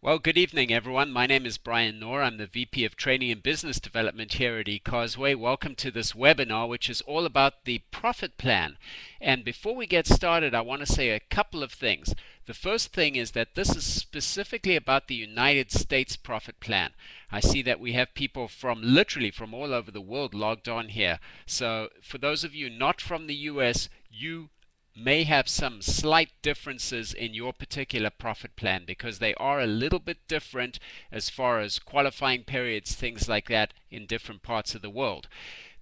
Well, good evening, everyone. My name is Brian Knorr. I'm the VP of Training and Business Development here at eCosway. Welcome to this webinar, which is all about the profit plan. And before we get started, I want to say a couple of things. The first thing is that this is specifically about the United States profit plan. I see that we have people literally from all over the world logged on here. So for those of you not from the US, you may have some slight differences in your particular profit plan because they are a little bit different as far as qualifying periods, things like that in different parts of the world.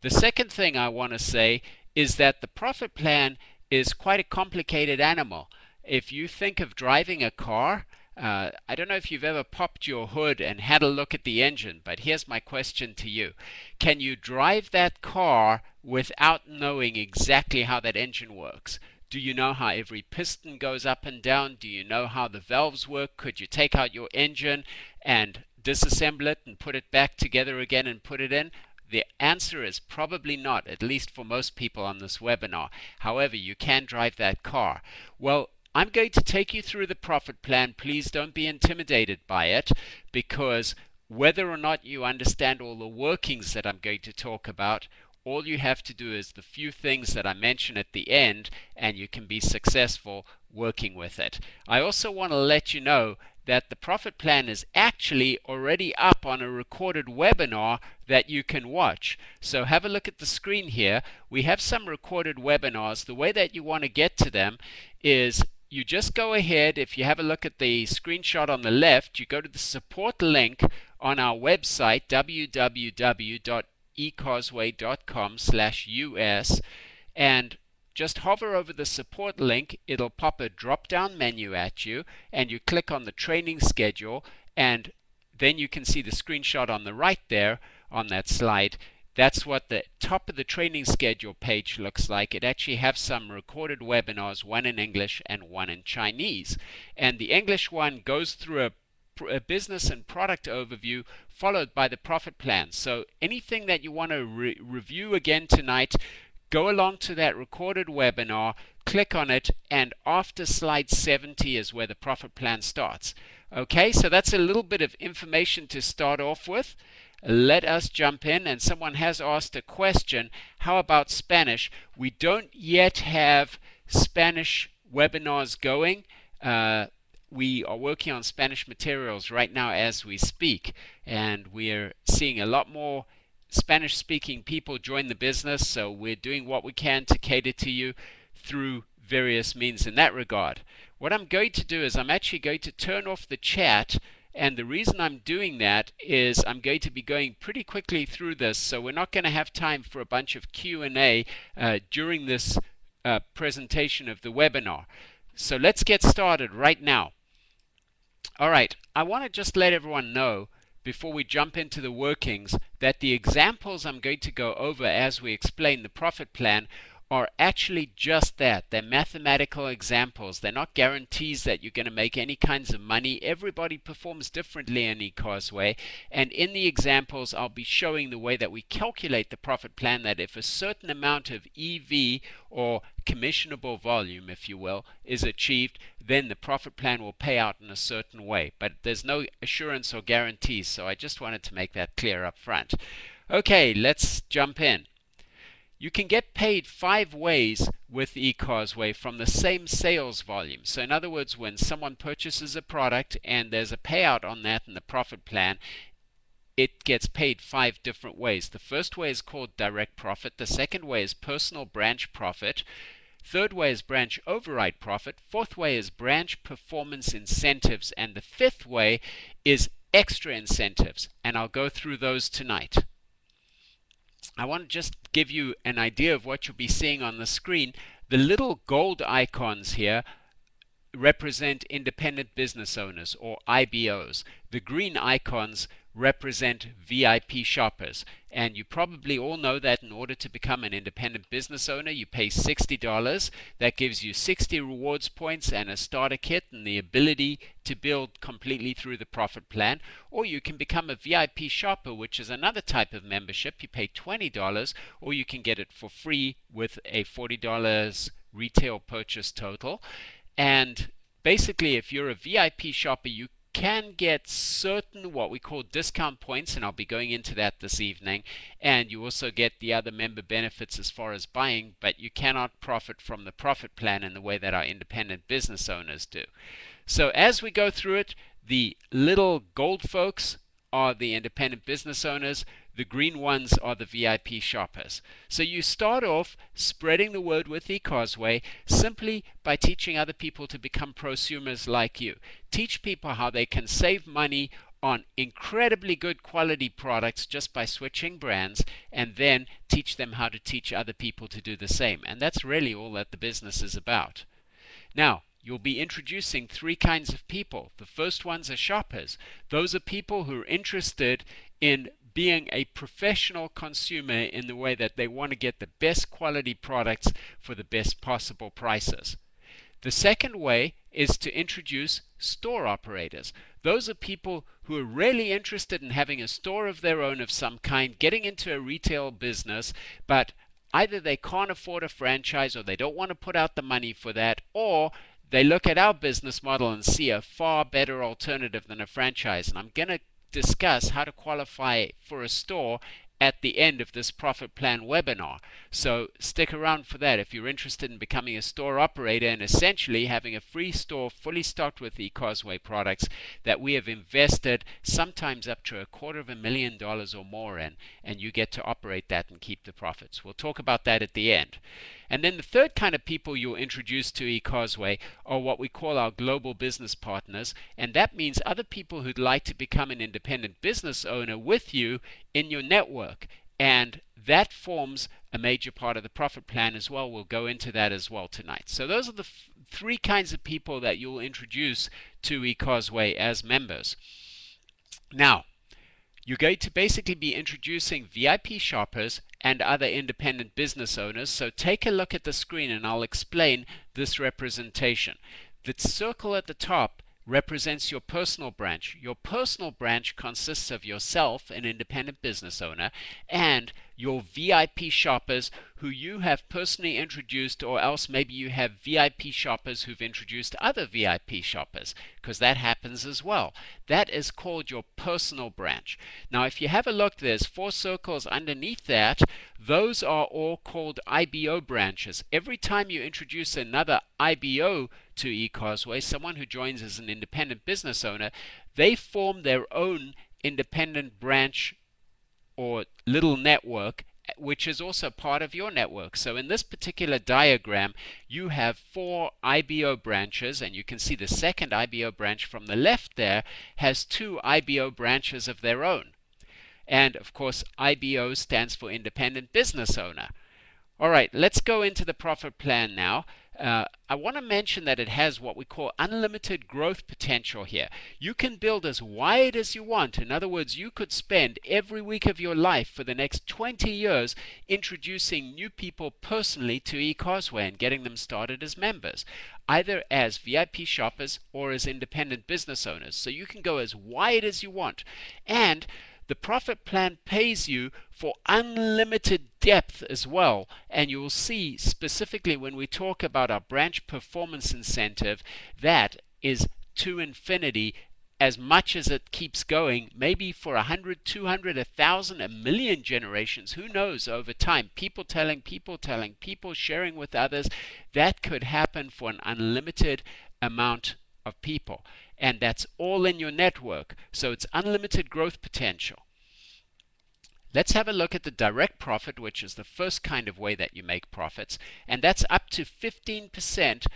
The second thing I want to say is that the profit plan is quite a complicated animal. If you think of driving a car, I don't know if you've ever popped your hood and had a look at the engine, but here's my question to you. Can you drive that car without knowing exactly how that engine works? Do you know how every piston goes up and down? Do you know how the valves work? Could you take out your engine and disassemble it and put it back together again and put it in? The answer is probably not, at least for most people on this webinar. However, you can drive that car. Well, I'm going to take you through the profit plan. Please don't be intimidated by it, because whether or not you understand all the workings that I'm going to talk about, all you have to do is the few things that I mention at the end, and you can be successful working with it. I also want to let you know that the profit plan is actually already up on a recorded webinar that you can watch. So have a look at the screen here. We have some recorded webinars. The way that you want to get to them is you just go ahead. If you have a look at the screenshot on the left, you go to the support link on our website, www.ecosway.com/us, and just hover over the support link. It'll pop a drop-down menu at you, and you click on the training schedule, and then you can see the screenshot on the right there on that slide. That's what the top of the training schedule page looks like. It actually has some recorded webinars, one in English and one in Chinese. And the English one goes through a business and product overview followed by the profit plan. So anything that you want to review again tonight, go along to that recorded webinar, click on it, and after slide 70 is where the profit plan starts. Okay, so that's a little bit of information to start off with. Let us jump in, and someone has asked a question, how about Spanish? We don't yet have Spanish webinars going. We are working on Spanish materials right now as we speak, and we're seeing a lot more Spanish-speaking people join the business, so we're doing what we can to cater to you through various means in that regard. What I'm going to do is I'm actually going to turn off the chat, and the reason I'm doing that is I'm going to be going pretty quickly through this, so we're not going to have time for a bunch of Q&A during this presentation of the webinar. So let's get started right now. All right, I want to just let everyone know before we jump into the workings that the examples I'm going to go over as we explain the profit plan are actually just that. They're mathematical examples. They're not guarantees that you're going to make any kinds of money. Everybody performs differently in eCosway, and in the examples I'll be showing the way that we calculate the profit plan, that if a certain amount of EV, or commissionable volume if you will, is achieved, then the profit plan will pay out in a certain way. But there's no assurance or guarantees, so I just wanted to make that clear up front. Okay, let's jump in. You can get paid 5 ways with eCosway from the same sales volume. So in other words, when someone purchases a product and there's a payout on that in the profit plan, it gets paid 5 different ways. The first way is called direct profit. The second way is personal branch profit. Third way is branch override profit. Fourth way is branch performance incentives. And the fifth way is extra incentives. And I'll go through those tonight. I want to just give you an idea of what you'll be seeing on the screen. The little gold icons here represent independent business owners, or IBOs. The green icons represent VIP shoppers. And you probably all know that in order to become an independent business owner, you pay $60. That gives you 60 rewards points and a starter kit and the ability to build completely through the profit plan. Or you can become a VIP shopper, which is another type of membership. You pay $20, or you can get it for free with a $40 retail purchase total. And basically, if you're a VIP shopper, you can get certain what we call discount points, and I'll be going into that this evening, and you also get the other member benefits as far as buying, but you cannot profit from the profit plan in the way that our independent business owners do. So as we go through it, the little gold folks are the independent business owners. The green ones are the VIP shoppers. So you start off spreading the word with eCosway simply by teaching other people to become prosumers like you. Teach people how they can save money on incredibly good quality products just by switching brands, and then teach them how to teach other people to do the same. And that's really all that the business is about. Now, you'll be introducing three kinds of people. The first ones are shoppers. Those are people who are interested in being a professional consumer in the way that they want to get the best quality products for the best possible prices. The second way is to introduce store operators. Those are people who are really interested in having a store of their own of some kind, getting into a retail business, but either they can't afford a franchise, or they don't want to put out the money for that, or they look at our business model and see a far better alternative than a franchise. And I'm going to discuss how to qualify for a store at the end of this profit plan webinar. So stick around for that if you're interested in becoming a store operator and essentially having a free store fully stocked with eCosway products that we have invested sometimes up to $250,000 or more in, and you get to operate that and keep the profits. We'll talk about that at the end. And then the third kind of people you'll introduce to eCosway are what we call our global business partners, and that means other people who'd like to become an independent business owner with you in your network. And that forms a major part of the profit plan as well. We'll go into that as well tonight. So those are the three kinds of people that you'll introduce to eCosway as members. Now, you're going to basically be introducing VIP shoppers and other independent business owners. So take a look at the screen and I'll explain this representation. The circle at the top represents your personal branch. Your personal branch consists of yourself, an independent business owner, and your VIP shoppers who you have personally introduced, or else maybe you have VIP shoppers who've introduced other VIP shoppers, because that happens as well. That is called your personal branch. Now if you have a look, there's 4 circles underneath that. Those are all called IBO branches. Every time you introduce another IBO to eCosway, someone who joins as an independent business owner, they form their own independent branch or little network, which is also part of your network. So in this particular diagram, you have 4 IBO branches, and you can see the second IBO branch from the left there has 2 IBO branches of their own. And of course, IBO stands for independent business owner. All right, let's go into the profit plan now. I want to mention that it has what we call unlimited growth potential here. You can build as wide as you want. In other words, you could spend every week of your life for the next 20 years introducing new people personally to eCosway and getting them started as members, either as VIP shoppers or as independent business owners. So you can go as wide as you want. And the profit plan pays you for unlimited depth as well, and you will see specifically when we talk about our branch performance incentive, that is to infinity, as much as it keeps going, maybe for 100, 200, 1,000, a million generations, who knows, over time. People telling, people sharing with others. That could happen for an unlimited amount of people. And that's all in your network. So it's unlimited growth potential. Let's have a look at the direct profit, which is the first kind of way that you make profits. And that's up to 15%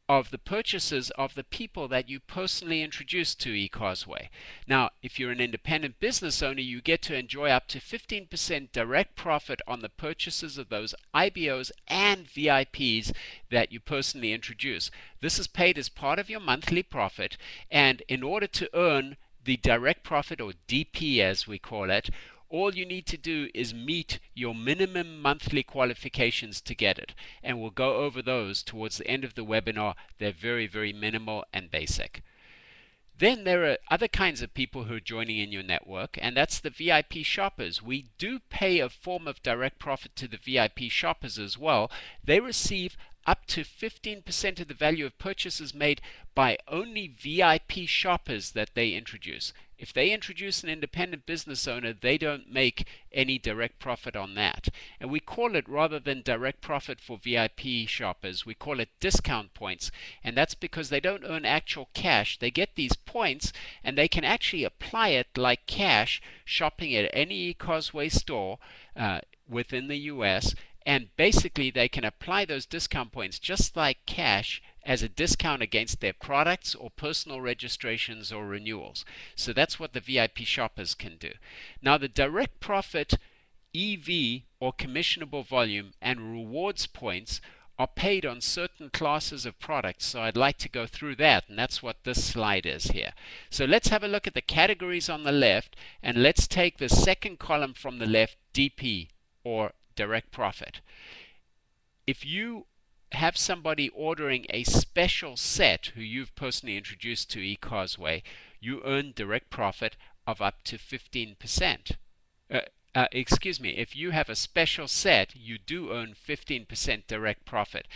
of the purchases of the people that you personally introduce to eCosway. Now, if you're an independent business owner, you get to enjoy up to 15% direct profit on the purchases of those IBOs and VIPs that you personally introduce. This is paid as part of your monthly profit, and in order to earn the direct profit, or DP as we call it, all you need to do is meet your minimum monthly qualifications to get it. And we'll go over those towards the end of the webinar. They're very, very minimal and basic. Then there are other kinds of people who are joining in your network, and that's the VIP shoppers. We do pay a form of direct profit to the VIP shoppers as well. They receive up to 15% of the value of purchases made by only VIP shoppers that they introduce. If they introduce an independent business owner, they don't make any direct profit on that. And we call it, rather than direct profit for VIP shoppers, we call it discount points. And that's because they don't earn actual cash. They get these points and they can actually apply it like cash shopping at any eCosway store within the US. And basically they can apply those discount points just like cash as a discount against their products or personal registrations or renewals. So that's what the VIP shoppers can do. Now the direct profit EV or commissionable volume and rewards points are paid on certain classes of products. So I'd like to go through that, and that's what this slide is here. So let's have a look at the categories on the left, and let's take the second column from the left, DP or direct profit. If you have somebody ordering a special set who you've personally introduced to eCosway, you earn direct profit of up to 15%. If you have a special set, you do earn 15% direct profit.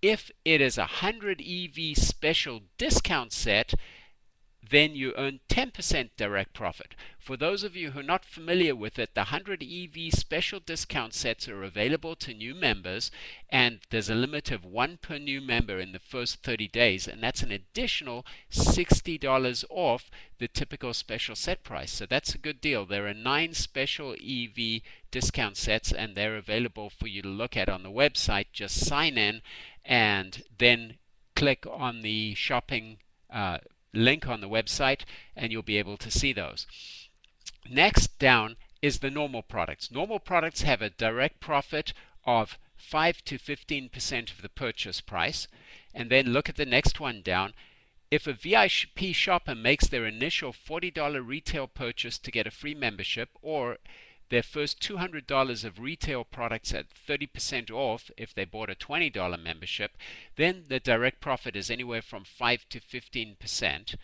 If it is a 100 EV special discount set, then you earn 10% direct profit. For those of you who are not familiar with it, the 100 EV special discount sets are available to new members, and there's a limit of 1 per new member in the first 30 days, and that's an additional $60 off the typical special set price. So that's a good deal. There are 9 special EV discount sets, and they're available for you to look at on the website. Just sign in and then click on the shopping link on the website and you'll be able to see those. Next down is the normal products. Normal products have a direct profit of 5 to 15% of the purchase price. And then look at the next one down. If a VIP shopper makes their initial $40 retail purchase to get a free membership, or their first $200 of retail products at 30% off if they bought a $20 membership, then the direct profit is anywhere from 5 to 15%.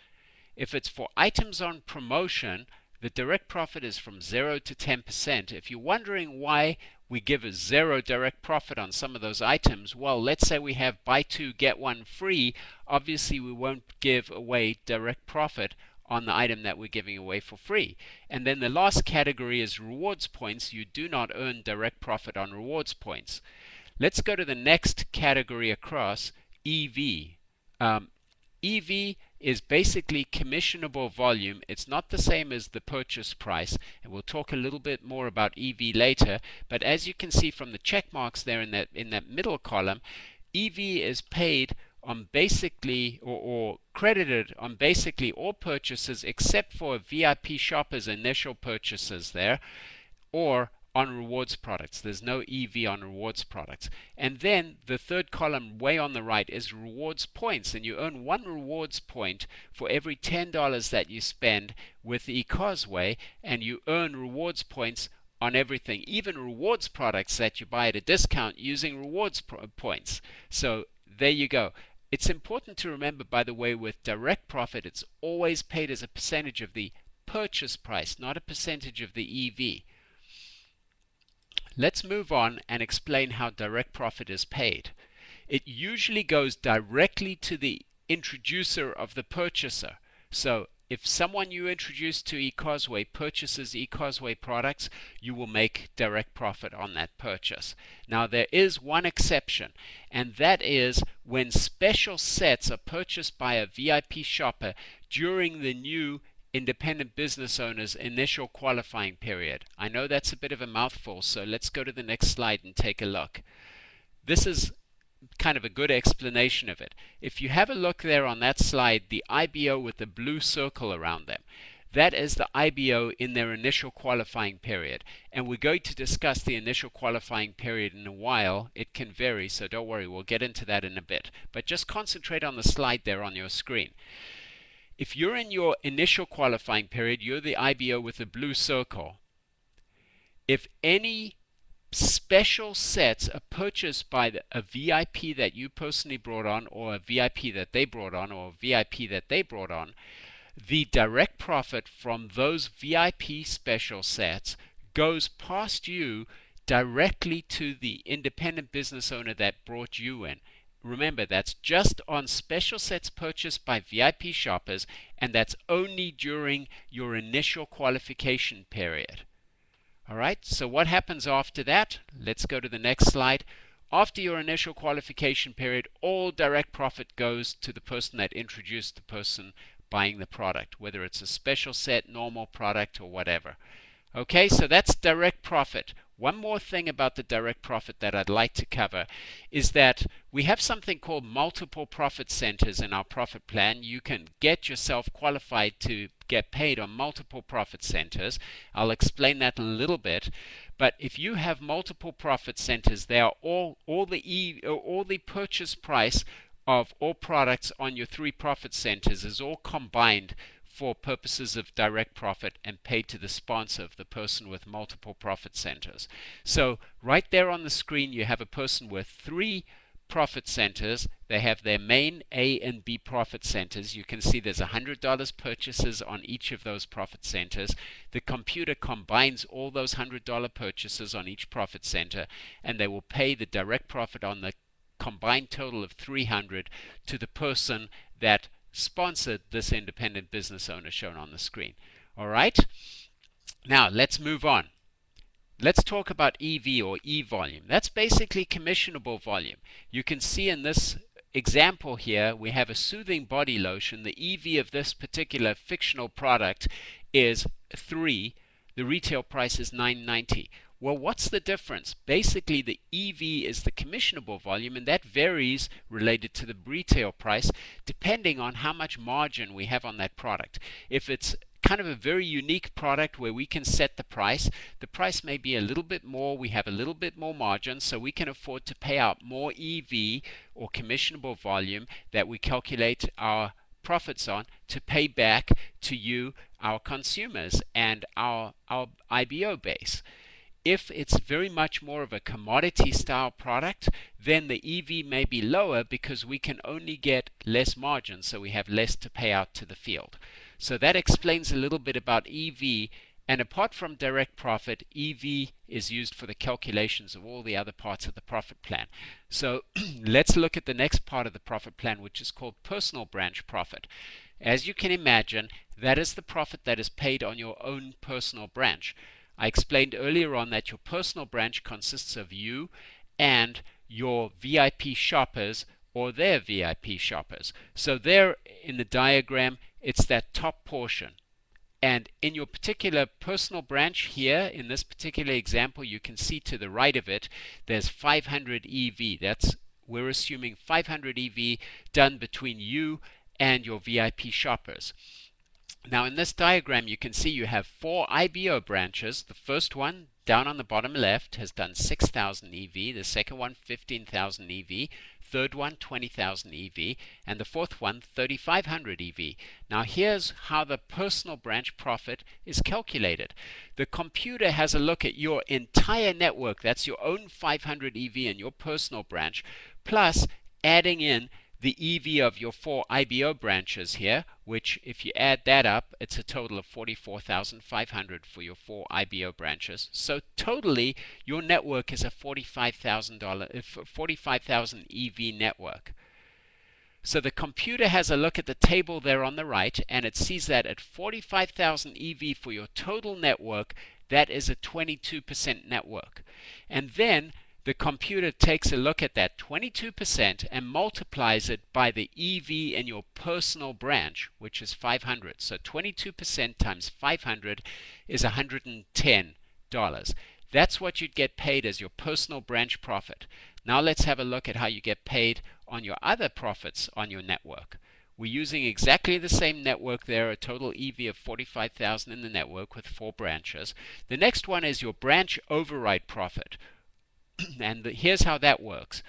If it's for items on promotion, the direct profit is from 0 to 10%. If you're wondering why we give a 0 direct profit on some of those items, well, let's say we have buy 2 get 1 free. Obviously we won't give away direct profit on the item that we're giving away for free. And then the last category is rewards points. You do not earn direct profit on rewards points. Let's go to the next category across, EV. EV is basically commissionable volume. It's not the same as the purchase price, and we'll talk a little bit more about EV later. But as you can see from the check marks there in that middle column, EV is paid on basically or credited on basically all purchases except for VIP shoppers' initial purchases there, or on rewards products. There's no EV on rewards products. And then the third column way on the right is rewards points, and you earn 1 rewards point for every $10 that you spend with eCosway, and you earn rewards points on everything, even rewards products that you buy at a discount using rewards points. So there you go. It's important to remember, by the way, with direct profit, it's always paid as a percentage of the purchase price, not a percentage of the EV. Let's move on and explain how direct profit is paid. It usually goes directly to the introducer of the purchaser. So if someone you introduce to eCosway purchases eCosway products, you will make direct profit on that purchase. Now there is one exception, and that is when special sets are purchased by a VIP shopper during the new independent business owner's initial qualifying period. I know that's a bit of a mouthful, so let's go to the next slide and take a look. This is kind of a good explanation of it. If you have a look there on that slide, the IBO with the blue circle around them, that is the IBO in their initial qualifying period. And we're going to discuss the initial qualifying period in a while. It can vary, so don't worry, we'll get into that in a bit. But just concentrate on the slide there on your screen. If you're in your initial qualifying period, you're the IBO with the blue circle. If any special sets are purchased by a VIP that you personally brought on, or a VIP that they brought on, or a VIP that they brought on, the direct profit from those VIP special sets goes past you directly to the independent business owner that brought you in. remember, that's just on special sets purchased by VIP shoppers, and that's only during your initial qualification period. All right, so what happens after that? Let's go to the next slide. After your initial qualification period, all direct profit goes to the person that introduced the person buying the product, whether it's a special set, normal product, or whatever. Okay, so that's direct profit. One more thing about the direct profit that I'd like to cover is that we have something called multiple profit centers in our profit plan. You can get yourself qualified to get paid on multiple profit centers. I'll explain that in a little bit. But if you have multiple profit centers, they are all the purchase price of all products on your 3 profit centers is all combined for purposes of direct profit and paid to the sponsor of the person with multiple profit centers. So right there on the screen you have a person with 3 profit centers. They have their main A and B profit centers. You can see there's $100 purchases on each of those profit centers. The computer combines all those $100 purchases on each profit center, and they will pay the direct profit on the combined total of $300 to the person that sponsored this independent business owner shown on the screen. All right, now let's move on. Let's talk about EV or E-volume. That's basically commissionable volume. You can see in this example here we have a soothing body lotion. The EV of this particular fictional product is 3. The retail price is $9.90. Well, what's the difference? Basically, the EV is the commissionable volume, and that varies related to the retail price depending on how much margin we have on that product. If it's kind of a very unique product where we can set the price may be a little bit more, we have a little bit more margin, so we can afford to pay out more EV or commissionable volume that we calculate our profits on to pay back to you, our consumers, and our IBO base. If it's very much more of a commodity style product, then the EV may be lower because we can only get less margin, so we have less to pay out to the field. So that explains a little bit about EV, and apart from direct profit, EV is used for the calculations of all the other parts of the profit plan. So let's look at the next part of the profit plan, which is called personal branch profit. As you can imagine, that is the profit that is paid on your own personal branch. I explained earlier on that your personal branch consists of you and your VIP shoppers or their VIP shoppers. So there in the diagram, it's that top portion. And in your particular personal branch here, in this particular example, you can see to the right of it, there's 500 EV. We're assuming 500 EV done between you and your VIP shoppers. Now in this diagram you can see you have 4 IBO branches. The first one down on the bottom left has done 6,000 EV, the second one 15,000 EV, third one 20,000 EV, and the fourth one 3,500 EV. Now here's how the personal branch profit is calculated. The computer has a look at your entire network, that's your own 500 EV in your personal branch, plus adding in the EV of your 4 IBO branches here, which if you add that up, it's a total of 44,500 for your 4 IBO branches. So totally, your network is a $45,000 EV network. So the computer has a look at the table there on the right, and it sees that at 45,000 EV for your total network, that is a 22% network. And then the computer takes a look at that 22% and multiplies it by the EV in your personal branch, which is 500. So 22% times 500 is $110. That's what you'd get paid as your personal branch profit. Now let's have a look at how you get paid on your other profits on your network. We're using exactly the same network there, a total EV of 45,000 in the network with 4 branches. The next one is your branch override profit. And here's how that works.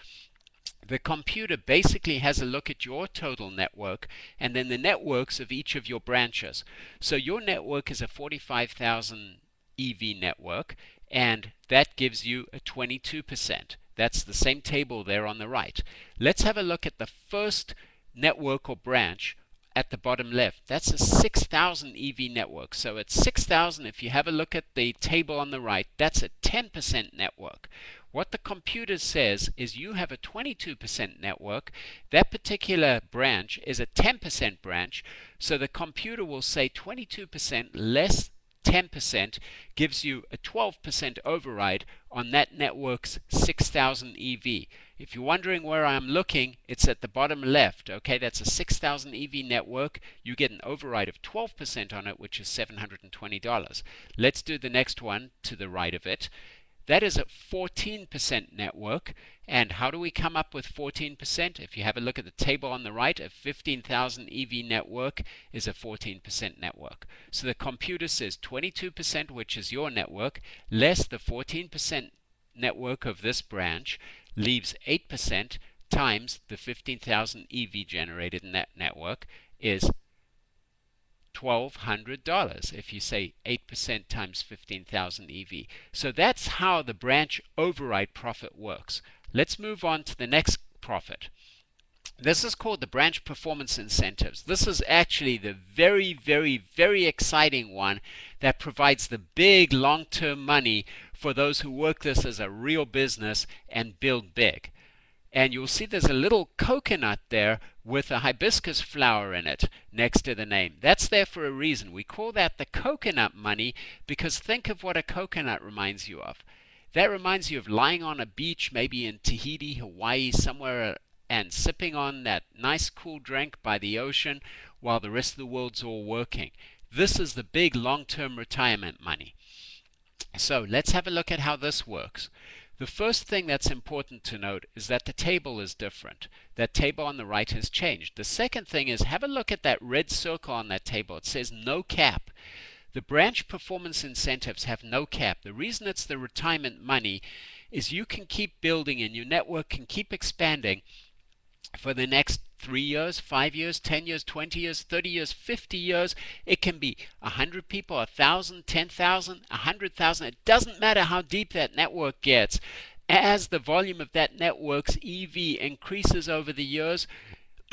The computer basically has a look at your total network and then the networks of each of your branches. So your network is a 45,000 EV network, and that gives you a 22%. That's the same table there on the right. Let's have a look at the first network or branch at the bottom left, that's a 6,000 EV network. So at 6,000, if you have a look at the table on the right, that's a 10% network. What the computer says is you have a 22% network. That particular branch is a 10% branch. So the computer will say 22% less 10% gives you a 12% override on that network's 6,000 EV. If you're wondering where I'm looking, it's at the bottom left. Okay, that's a 6,000 EV network. You get an override of 12% on it, which is $720. Let's do the next one to the right of it. That is a 14% network. And how do we come up with 14%? If you have a look at the table on the right, a 15,000 EV network is a 14% network. So the computer says 22%, which is your network, less the 14% network of this branch, leaves 8% times the 15,000 EV generated in that network is $1,200 if you say 8% times 15,000 EV. So that's how the branch override profit works. Let's move on to the next profit. This is called the branch performance incentives. This is actually the very, very, very exciting one that provides the big long-term money for those who work this as a real business and build big. And you'll see there's a little coconut there with a hibiscus flower in it next to the name. That's there for a reason. We call that the coconut money because think of what a coconut reminds you of. That reminds you of lying on a beach, maybe in Tahiti, Hawaii, somewhere, and sipping on that nice cool drink by the ocean while the rest of the world's all working. This is the big long-term retirement money. So let's have a look at how this works. The first thing that's important to note is that the table is different. That table on the right has changed. The second thing is have a look at that red circle on that table. It says no cap. The branch performance incentives have no cap. The reason it's the retirement money is you can keep building and your network can keep expanding for the next 3 years, 5 years, 10 years, 20 years, 30 years, 50 years. It can be 100 people, 1,000, 10,000, 100,000. It doesn't matter how deep that network gets. As the volume of that network's EV increases over the years,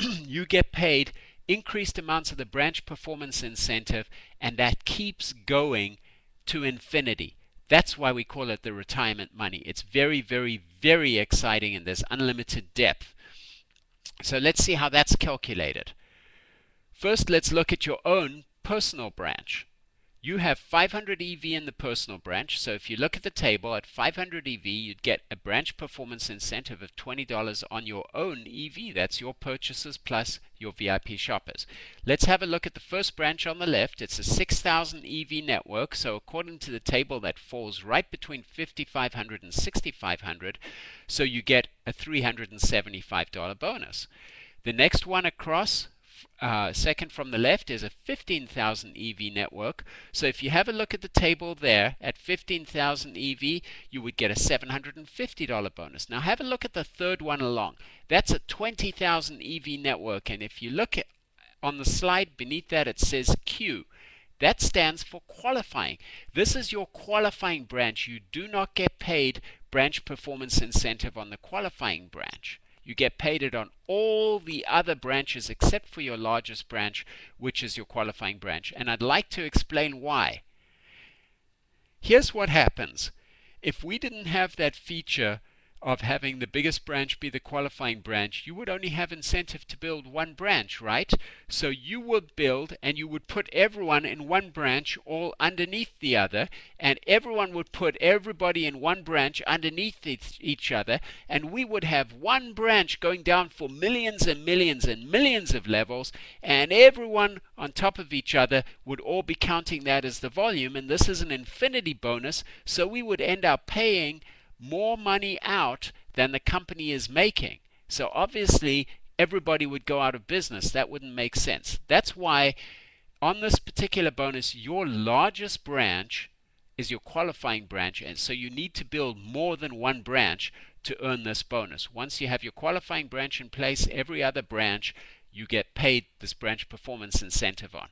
you get paid increased amounts of the branch performance incentive, and that keeps going to infinity. That's why we call it the retirement money. It's very, very, very exciting, and there's unlimited depth. So let's see how that's calculated. First, let's look at your own personal branch. You have 500 EV in the personal branch, so if you look at the table at 500 EV, you'd get a branch performance incentive of $20 on your own EV. That's your purchases plus your VIP shoppers. Let's have a look at the first branch on the left. It's a 6,000 EV network, so according to the table, that falls right between 5,500 and 6,500, so you get a $375 bonus. The next one across, second from the left, is a 15,000 EV network. So if you have a look at the table there, at 15,000 EV, you would get a $750 bonus. Now have a look at the third one along. That's a 20,000 EV network, and if you look at, on the slide beneath that, it says Q. That stands for qualifying. This is your qualifying branch. You do not get paid branch performance incentive on the qualifying branch. You get paid it on all the other branches except for your largest branch, which is your qualifying branch. And I'd like to explain why. Here's what happens. If we didn't have that feature of having the biggest branch be the qualifying branch, you would only have incentive to build one branch, right? So you would build and you would put everyone in one branch all underneath the other, and everyone would put everybody in one branch underneath each other, and we would have one branch going down for millions and millions and millions of levels, and everyone on top of each other would all be counting that as the volume, and this is an infinity bonus, so we would end up paying more money out than the company is making. So obviously everybody would go out of business. That wouldn't make sense. That's why on this particular bonus, your largest branch is your qualifying branch, and so you need to build more than one branch to earn this bonus. Once you have your qualifying branch in place, every other branch you get paid this branch performance incentive on.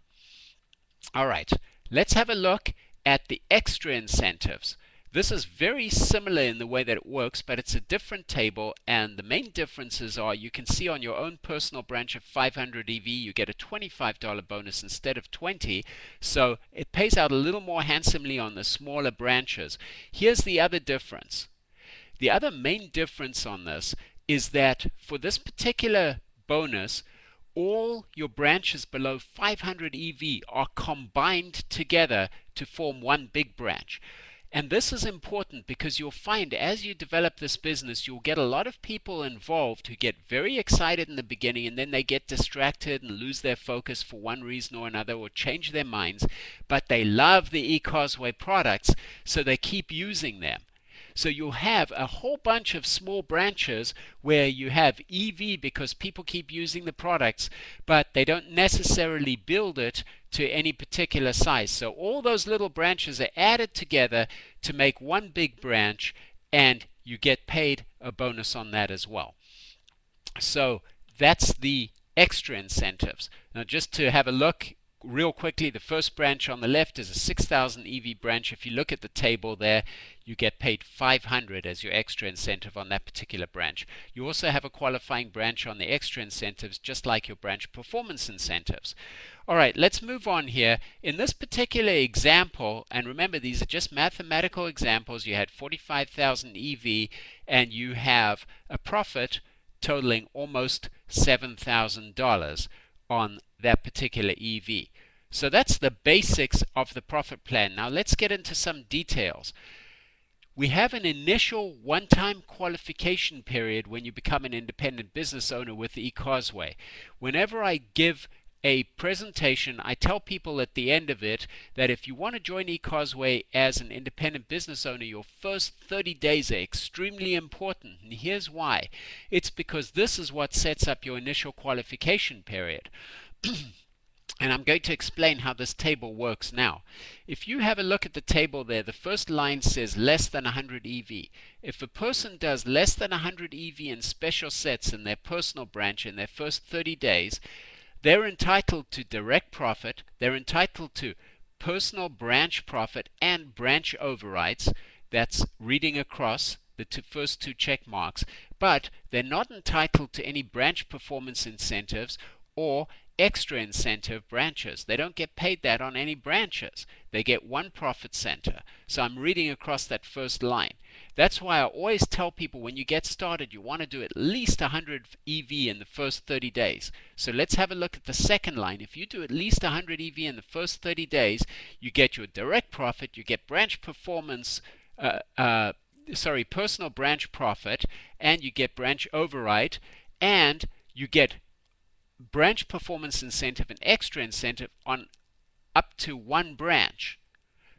All right, let's have a look at the extra incentives. This is very similar in the way that it works, but it's a different table, and the main differences are you can see on your own personal branch of 500 EV you get a $25 bonus instead of 20, so it pays out a little more handsomely on the smaller branches. Here's the other difference. The other main difference on this is that for this particular bonus, all your branches below 500 EV are combined together to form one big branch. And this is important because you'll find as you develop this business, you'll get a lot of people involved who get very excited in the beginning and then they get distracted and lose their focus for one reason or another or change their minds. But they love the eCosway products, so they keep using them. So you'll have a whole bunch of small branches where you have EV because people keep using the products, but they don't necessarily build it to any particular size. So all those little branches are added together to make one big branch, and you get paid a bonus on that as well. So that's the extra incentives. Now just to have a look real quickly, the first branch on the left is a 6,000 EV branch. If you look at the table there, you get paid 500 as your extra incentive on that particular branch. You also have a qualifying branch on the extra incentives, just like your branch performance incentives. All right, let's move on here. In this particular example, and remember these are just mathematical examples, you had 45,000 EV and you have a profit totaling almost $7,000 on that particular EV. So that's the basics of the profit plan. Now let's get into some details. We have an initial one-time qualification period when you become an independent business owner with eCosway. Whenever I give a presentation, I tell people at the end of it that if you want to join eCosway as an independent business owner, your first 30 days are extremely important. And here's why. It's because this is what sets up your initial qualification period. And I'm going to explain how this table works now. If you have a look at the table there, the first line says less than 100 EV. If a person does less than 100 EV in special sets in their personal branch in their first 30 days, they're entitled to direct profit, they're entitled to personal branch profit and branch overrides. That's reading across the first two check marks, but they're not entitled to any branch performance incentives or extra incentive branches. They don't get paid that on any branches. They get one profit center. So I'm reading across that first line. That's why I always tell people when you get started, you want to do at least 100 EV in the first 30 days. So let's have a look at the second line. If you do at least 100 EV in the first 30 days, you get your direct profit, you get branch performance, personal branch profit, and you get branch override, and you get branch performance incentive and extra incentive on up to one branch.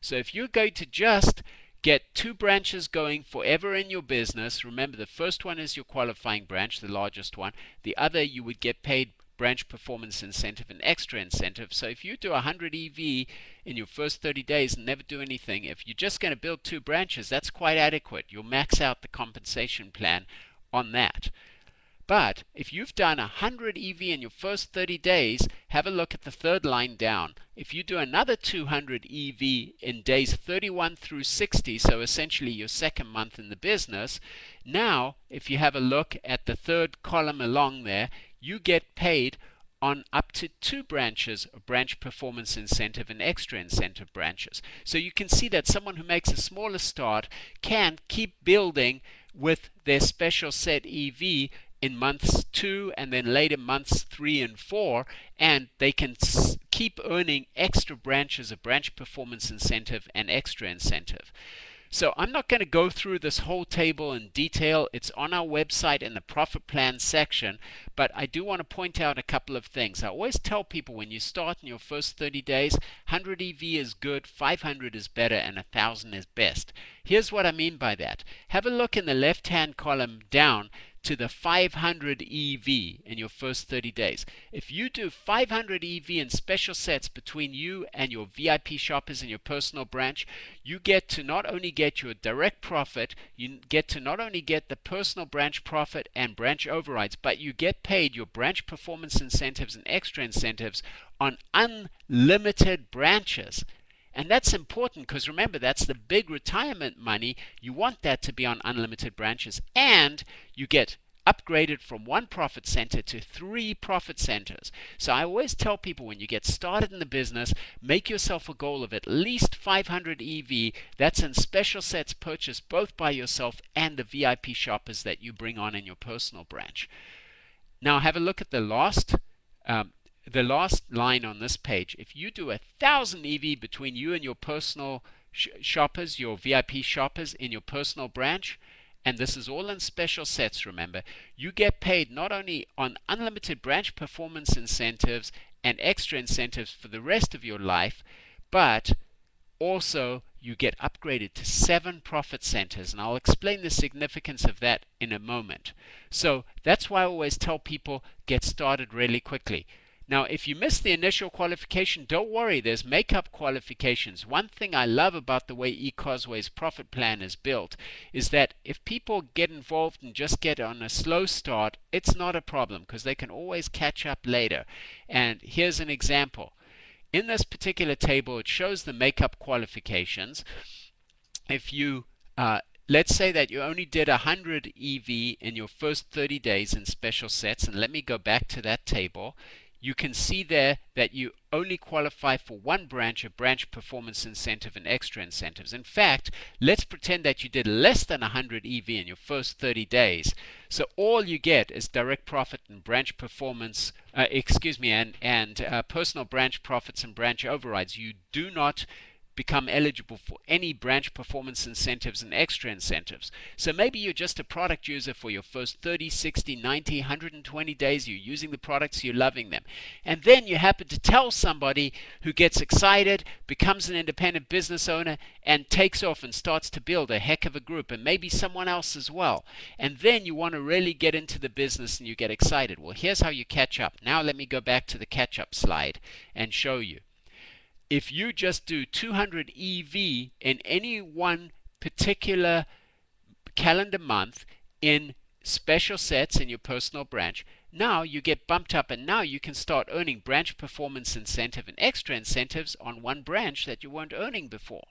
So if you're going to just get 2 branches going forever in your business, remember the first one is your qualifying branch, the largest one. The other you would get paid branch performance incentive and extra incentive. So if you do 100 EV in your first 30 days and never do anything, if you're just going to build 2 branches, that's quite adequate. You'll max out the compensation plan on that. But if you've done 100 EV in your first 30 days, have a look at the third line down. If you do another 200 EV in days 31 through 60, so essentially your second month in the business, now if you have a look at the third column along there, you get paid on up to 2 branches of branch performance incentive and extra incentive branches. So you can see that someone who makes a smaller start can keep building with their special set EV in months 2 and then later months 3 and 4, and they can keep earning extra branches of branch performance incentive and extra incentive. So I'm not going to go through this whole table in detail. It's on our website in the profit plan section, but I do want to point out a couple of things. I always tell people when you start in your first 30 days, 100 EV is good, 500 is better, and 1,000 is best. Here's what I mean by that. Have a look in the left-hand column down to the 500 EV in your first 30 days. If you do 500 EV in special sets between you and your VIP shoppers in your personal branch, you get to not only get your direct profit, you get to not only get the personal branch profit and branch overrides, but you get paid your branch performance incentives and extra incentives on unlimited branches. And that's important because remember, that's the big retirement money. You want that to be on unlimited branches, and you get upgraded from one profit center to 3 profit centers. So I always tell people, when you get started in the business, make yourself a goal of at least 500 EV. That's in special sets purchased both by yourself and the VIP shoppers that you bring on in your personal branch. Now have a look at the last line on this page. If you do 1,000 EV between you and your personal shoppers, your VIP shoppers in your personal branch, and this is all in special sets, remember, you get paid not only on unlimited branch performance incentives and extra incentives for the rest of your life, but also you get upgraded to 7 profit centers, and I'll explain the significance of that in a moment. So that's why I always tell people, get started really quickly. Now, if you miss the initial qualification, don't worry, there's make-up qualifications. One thing I love about the way eCosway's profit plan is built is that if people get involved and just get on a slow start, it's not a problem because they can always catch up later. And here's an example. In this particular table, it shows the make-up qualifications. If you let's say that you only did 100 EV in your first 30 days in special sets, and let me go back to that table. You can see there that you only qualify for one branch, a branch performance incentive and extra incentives. In fact, let's pretend that you did less than 100 EV in your first 30 days. So all you get is direct profit and branch performance, and personal branch profits and branch overrides. You do not become eligible for any branch performance incentives and extra incentives. So maybe you're just a product user for your first 30, 60, 90, 120 days. You're using the products, you're loving them. And then you happen to tell somebody who gets excited, becomes an independent business owner, and takes off and starts to build a heck of a group, and maybe someone else as well. And then you want to really get into the business and you get excited. Well, here's how you catch up. Now let me go back to the catch-up slide and show you. If you just do 200 EV in any one particular calendar month in special sets in your personal branch, now you get bumped up, and now you can start earning branch performance incentive and extra incentives on one branch that you weren't earning before.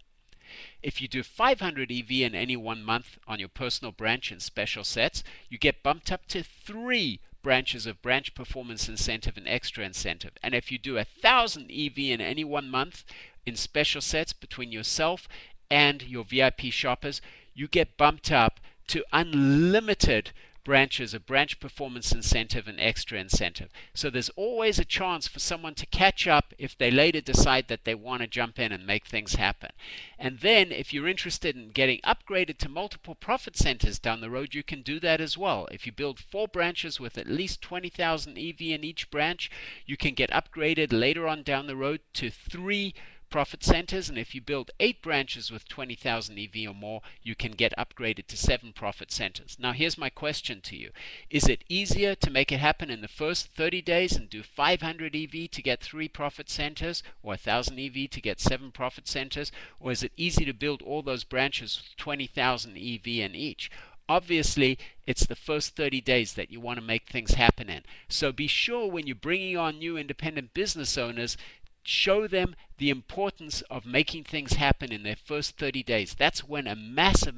If you do 500 EV in any one month on your personal branch in special sets, you get bumped up to 3 branches of branch performance incentive and extra incentive. And if you do 1,000 EV in any one month in special sets between yourself and your VIP shoppers, you get bumped up to unlimited branches of branch performance incentive and extra incentive. So there's always a chance for someone to catch up if they later decide that they want to jump in and make things happen. And then if you're interested in getting upgraded to multiple profit centers down the road, you can do that as well. If you build 4 branches with at least 20,000 EV in each branch, you can get upgraded later on down the road to 3 profit centers, and if you build 8 branches with 20,000 EV or more, you can get upgraded to 7 profit centers. Now here's my question to you. Is it easier to make it happen in the first 30 days and do 500 EV to get 3 profit centers, or 1,000 EV to get 7 profit centers, or is it easy to build all those branches with 20,000 EV in each? Obviously, it's the first 30 days that you want to make things happen in. So be sure when you're bringing on new independent business owners, show them the importance of making things happen in their first 30 days. That's when a massive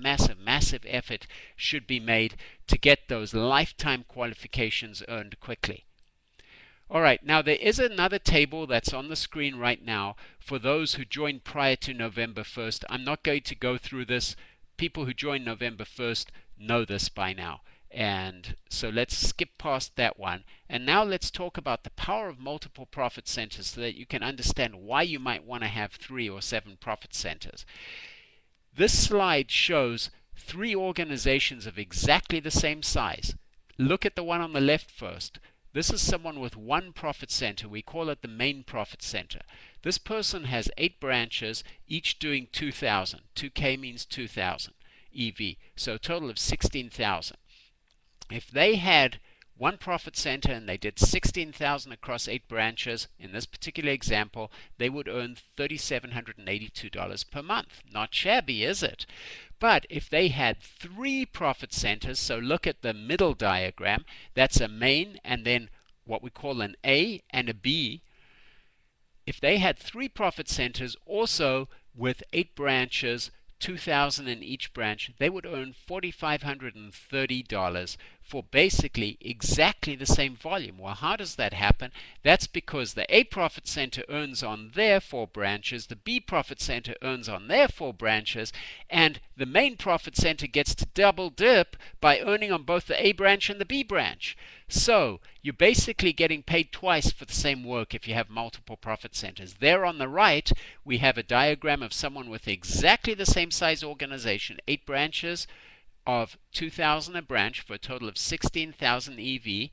effort should be made to get those lifetime qualifications earned quickly. Alright, now there is another table that's on the screen right now for those who joined prior to November 1st. I'm not going to go through this. People who joined November 1st know this by now. And so let's skip past that one. And now let's talk about the power of multiple profit centers so that you can understand why you might want to have 3 or 7 profit centers. This slide shows 3 organizations of exactly the same size. Look at the one on the left first. This is someone with 1 profit center. We call it the main profit center. This person has 8 branches, each doing 2,000. 2K means 2,000 EV. So a total of 16,000. If they had 1 profit center and they did 16,000 across 8 branches, in this particular example, they would earn $3,782 per month. Not shabby, is it? But if they had 3 profit centers, so look at the middle diagram, that's a main and then what we call an A and a B. If they had 3 profit centers, also with 8 branches, 2,000 in each branch, they would earn $4,530 for basically exactly the same volume. Well, how does that happen? That's because the A profit center earns on their 4 branches, the B profit center earns on their 4 branches, and the main profit center gets to double dip by earning on both the A branch and the B branch. So you're basically getting paid twice for the same work if you have multiple profit centers. There on the right, we have a diagram of someone with exactly the same size organization, 8 branches of 2,000 a branch for a total of 16,000 EV,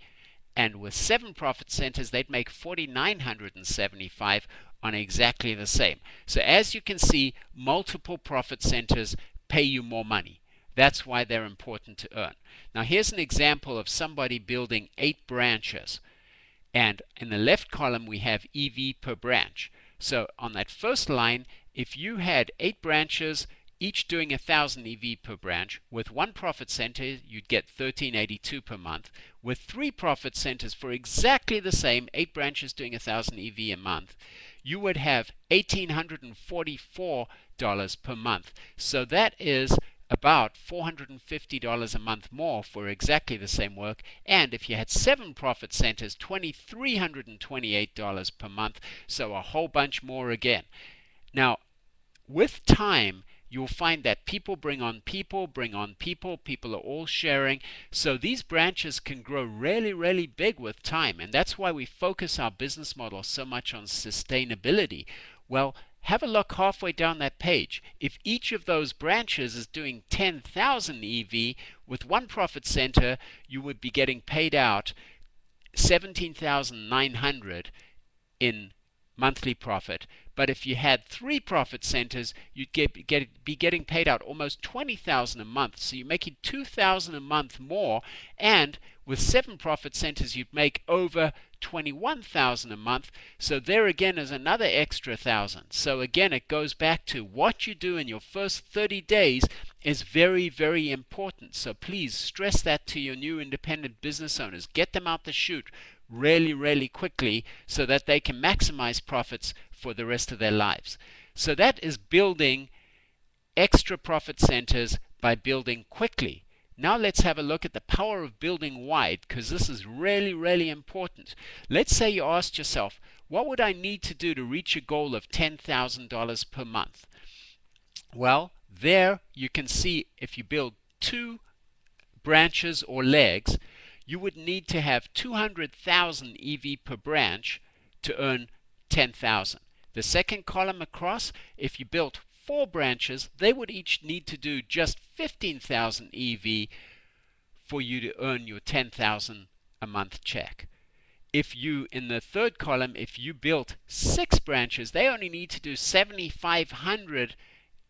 and with 7 profit centers, they'd make 4,975 on exactly the same. So as you can see, multiple profit centers pay you more money. That's why they're important to earn. Now here's an example of somebody building 8 branches. And in the left column we have EV per branch. So on that first line, if you had 8 branches, each doing 1,000 EV per branch, with 1 profit center you'd get $1,382 per month. With 3 profit centers for exactly the same, 8 branches doing 1,000 EV a month, you would have $1,844 per month. So that is about $450 a month more for exactly the same work. And if you had 7 profit centers, $2,328 per month, so a whole bunch more again. Now, with time, you'll find that people bring on people, people are all sharing. So these branches can grow really, really big with time. And that's why we focus our business model so much on sustainability. Well, have a look halfway down that page. If each of those branches is doing 10,000 EV, with 1 profit center, you would be getting paid out $17,900 in monthly profit. But if you had 3 profit centers, you'd be getting paid out almost $20,000 a month. So you're making $2,000 a month more. And with 7 profit centers, you'd make over $21,000 a month. So there again is another extra $1,000. So again, it goes back to what you do in your first 30 days is very, very important. So please stress that to your new independent business owners. Get them out the chute really, really quickly so that they can maximize profits for the rest of their lives. So that is building extra profit centers by building quickly. Now let's have a look at the power of building wide, because this is really, really important. Let's say you asked yourself, what would I need to do to reach a goal of $10,000 per month? Well, there you can see if you build 2 branches or legs, you would need to have 200,000 EV per branch to earn 10,000. The second column across, if you built 4 branches, they would each need to do just 15,000 EV for you to earn your 10,000 a month check. If you, in the third column, if you built 6 branches, they only need to do 7,500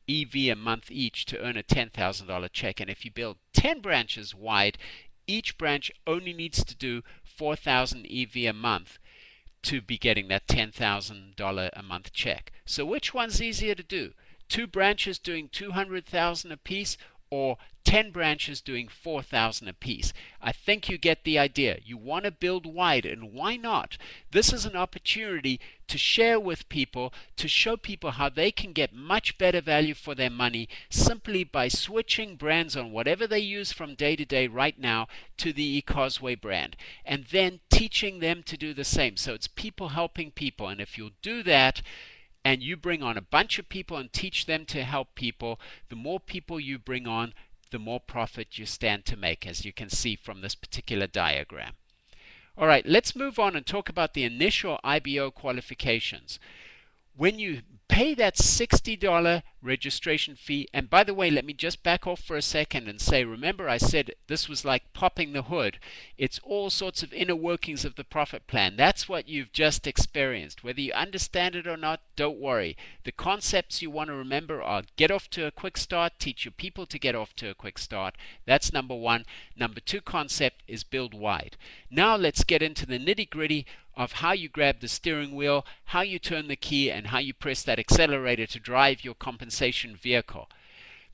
EV a month each to earn a $10,000 check. And if you build 10 branches wide, each branch only needs to do 4,000 EV a month to be getting that $10,000 a month check. So which one's easier to do? 2 branches doing 200,000 apiece, or 10 branches doing 4,000 apiece? I think you get the idea. You want to build wide, and why not? This is an opportunity to share with people, to show people how they can get much better value for their money simply by switching brands on whatever they use from day to day right now to the eCosway brand, and then teaching them to do the same. So it's people helping people, and if you'll do that, and you bring on a bunch of people and teach them to help people, the more people you bring on, the more profit you stand to make, as you can see from this particular diagram. All right, let's move on and talk about the initial IBO qualifications. When you pay that $60 registration fee, and by the way, let me just back off for a second and say, remember I said this was like popping the hood. It's all sorts of inner workings of the profit plan. That's what you've just experienced. Whether you understand it or not, don't worry. The concepts you want to remember are get off to a quick start, teach your people to get off to a quick start. That's number 1. Number 2 concept is build wide. Now let's get into the nitty-gritty of how you grab the steering wheel, how you turn the key, and how you press that accelerator to drive your compensation vehicle.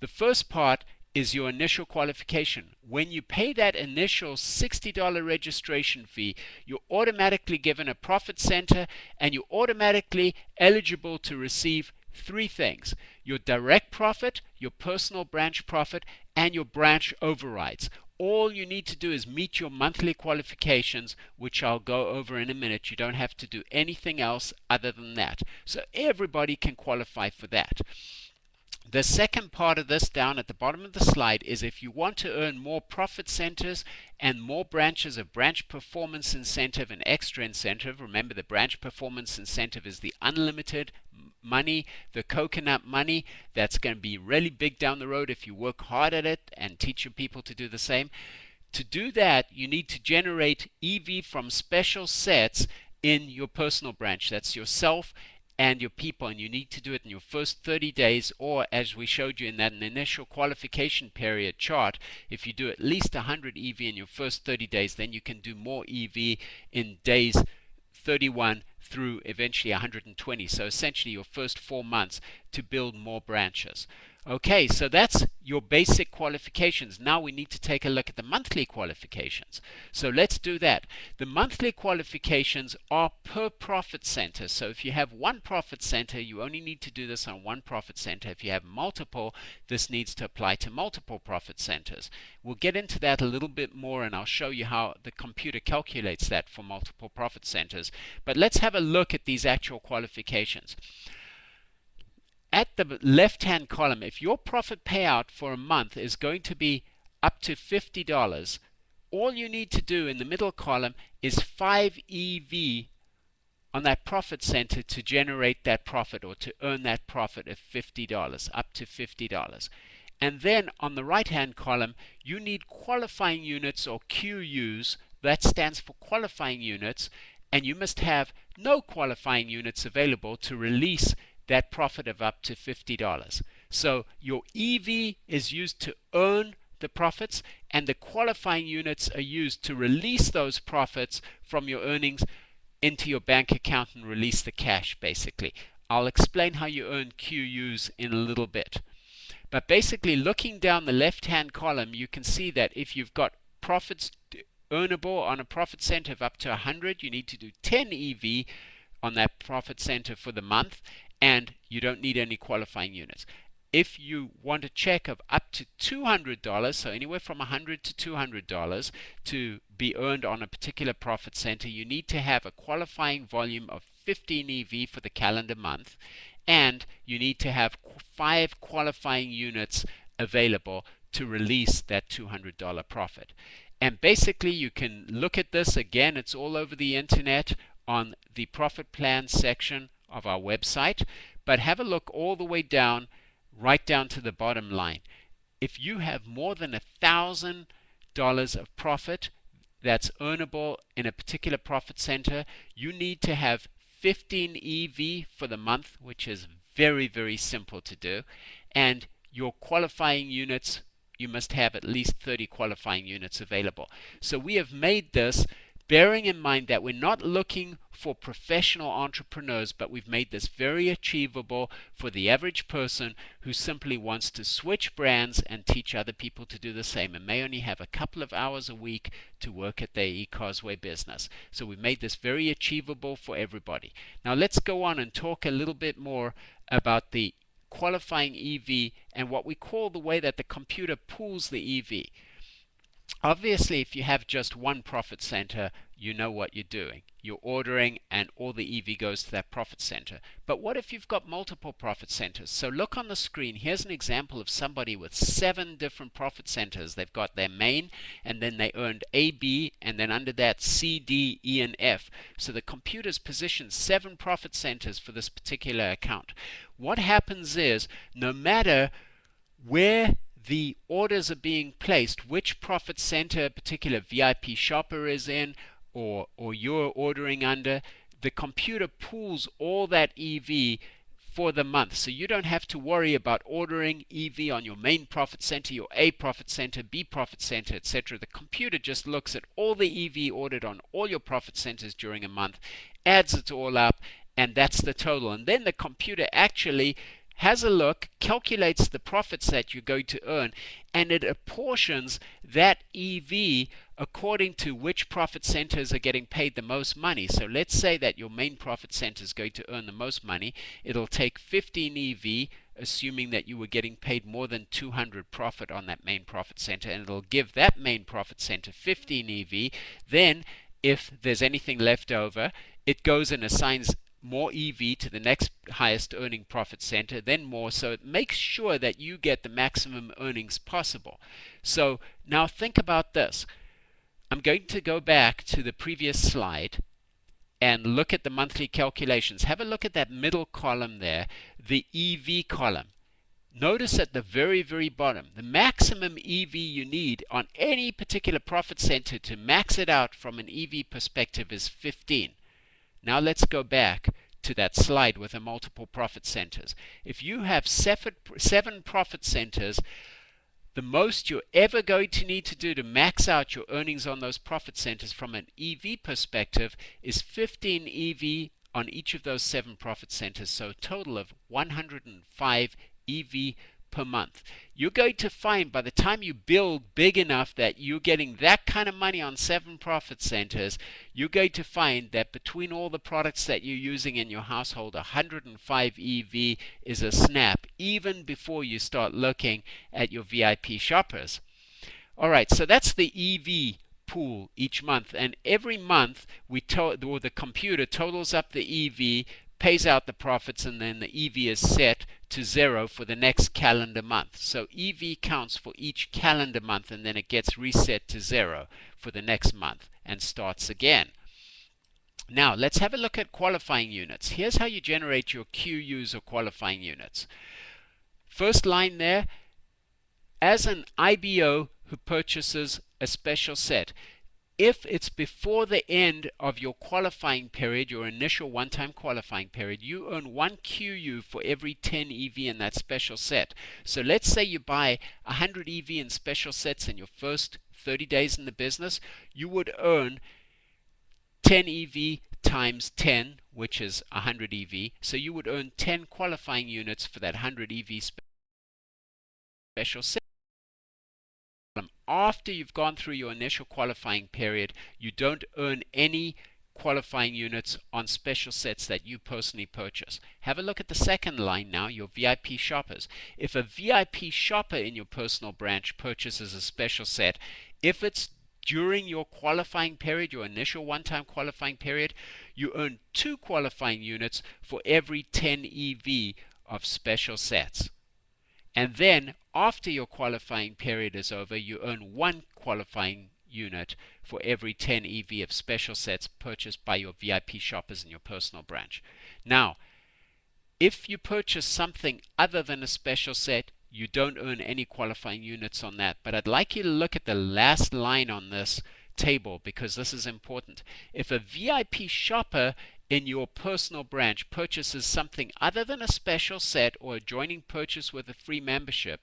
The first part is your initial qualification. When you pay that initial $60 registration fee, you're automatically given a profit center, and you're automatically eligible to receive three things: your direct profit, your personal branch profit, and your branch overrides. All you need to do is meet your monthly qualifications, which I'll go over in a minute. You don't have to do anything else other than that. So everybody can qualify for that. The second part of this down at the bottom of the slide is if you want to earn more profit centers and more branches of branch performance incentive and extra incentive. Remember, the branch performance incentive is the unlimited money, the coconut money that's going to be really big down the road if you work hard at it and teach your people to do the same. To do that, you need to generate EV from special sets in your personal branch. That's yourself and your people, and you need to do it in your first 30 days, or as we showed you in that initial qualification period chart, if you do at least 100 EV in your first 30 days, then you can do more EV in days 31 through eventually 120. So essentially your first 4 months to build more branches. Okay, so that's your basic qualifications. Now we need to take a look at the monthly qualifications. So let's do that. The monthly qualifications are per profit center. So if you have one profit center, you only need to do this on one profit center. If you have multiple, this needs to apply to multiple profit centers. We'll get into that a little bit more, and I'll show you how the computer calculates that for multiple profit centers. But let's have a look at these actual qualifications. At the left-hand column, if your profit payout for a month is going to be up to $50, all you need to do in the middle column is 5 EV on that profit center to generate that profit, or to earn that profit of $50, up to $50. And then on the right-hand column, you need qualifying units, or QUs. That stands for qualifying units, and you must have no qualifying units available to release that profit of up to $50. So your EV is used to earn the profits, and the qualifying units are used to release those profits from your earnings into your bank account and release the cash, basically. I'll explain how you earn QUs in a little bit. But basically, looking down the left-hand column, you can see that if you've got profits earnable on a profit center of up to 100, you need to do 10 EV on that profit center for the month, and you don't need any qualifying units. If you want a check of up to $200, so anywhere from $100 to $200 to be earned on a particular profit center, you need to have a qualifying volume of 15 EV for the calendar month, and you need to have 5 qualifying units available to release that $200 profit. And basically, you can look at this again. It's all over the internet on the profit plan section of our website, but have a look all the way down, right down to the bottom line. If you have more than $1,000 of profit that's earnable in a particular profit center, you need to have 15 EV for the month, which is very, very simple to do. And your qualifying units, you must have at least 30 qualifying units available. So we have made this bearing in mind that we're not looking for professional entrepreneurs, but we've made this very achievable for the average person who simply wants to switch brands and teach other people to do the same, and may only have a couple of hours a week to work at their eCosway business. So we've made this very achievable for everybody. Now let's go on and talk a little bit more about the qualifying EV and what we call the way that the computer pools the EV. Obviously, if you have just one profit center, you know what you're doing. You're ordering and all the EV goes to that profit center. But what if you've got multiple profit centers? So look on the screen. Here's an example of somebody with 7 different profit centers. They've got their main, and then they earned A, B, and then under that C, D, E, and F. So the computer's positioned 7 profit centers for this particular account. What happens is, no matter where the orders are being placed, which profit center a particular VIP shopper is in, or you're ordering under, the computer pools all that EV for the month. So you don't have to worry about ordering EV on your main profit center, your A profit center, B profit center, etc. The computer just looks at all the EV ordered on all your profit centers during a month, adds it all up, and that's the total. And then the computer actually has a look, calculates the profits that you're going to earn, and it apportions that EV according to which profit centers are getting paid the most money. So let's say that your main profit center is going to earn the most money. It'll take 15 EV, assuming that you were getting paid more than 200 profit on that main profit center, and it'll give that main profit center 15 EV. Then if there's anything left over, it goes and assigns more EV to the next highest earning profit center, then more, so it makes sure that you get the maximum earnings possible. So now think about this. I'm going to go back to the previous slide and look at the monthly calculations. Have a look at that middle column there, the EV column. Notice at the very, very bottom, the maximum EV you need on any particular profit center to max it out from an EV perspective is 15. Now let's go back to that slide with the multiple profit centers. If you have seven profit centers, the most you're ever going to need to do to max out your earnings on those profit centers from an EV perspective is 15 EV on each of those 7 profit centers, so a total of 105 EV per month. You're going to find by the time you build big enough that you're getting that kind of money on 7 profit centers, you're going to find that between all the products that you're using in your household, 105 EV is a snap, even before you start looking at your VIP shoppers. All right, so that's the EV pool each month, and every month the computer totals up the EV, pays out the profits, and then the EV is set to 0 for the next calendar month. So EV counts for each calendar month, and then it gets reset to 0 for the next month and starts again. Now let's have a look at qualifying units. Here's how you generate your QUs or qualifying units. First line there, as an IBO who purchases a special set, if it's before the end of your qualifying period, your initial one-time qualifying period, you earn 1 QU for every 10 EV in that special set. So let's say you buy 100 EV in special sets in your first 30 days in the business, you would earn 10 EV times 10, which is 100 EV. So you would earn 10 qualifying units for that 100 EV special set. After you've gone through your initial qualifying period, you don't earn any qualifying units on special sets that you personally purchase. Have a look at the second line now, your VIP shoppers. If a VIP shopper in your personal branch purchases a special set, if it's during your qualifying period, your initial one-time qualifying period, you earn 2 qualifying units for every 10 EV of special sets. And then after your qualifying period is over, you earn 1 qualifying unit for every 10 EV of special sets purchased by your VIP shoppers in your personal branch. Now, if you purchase something other than a special set, you don't earn any qualifying units on that. But I'd like you to look at the last line on this table, because this is important. If a VIP shopper in your personal branch purchases something other than a special set or a joining purchase with a free membership,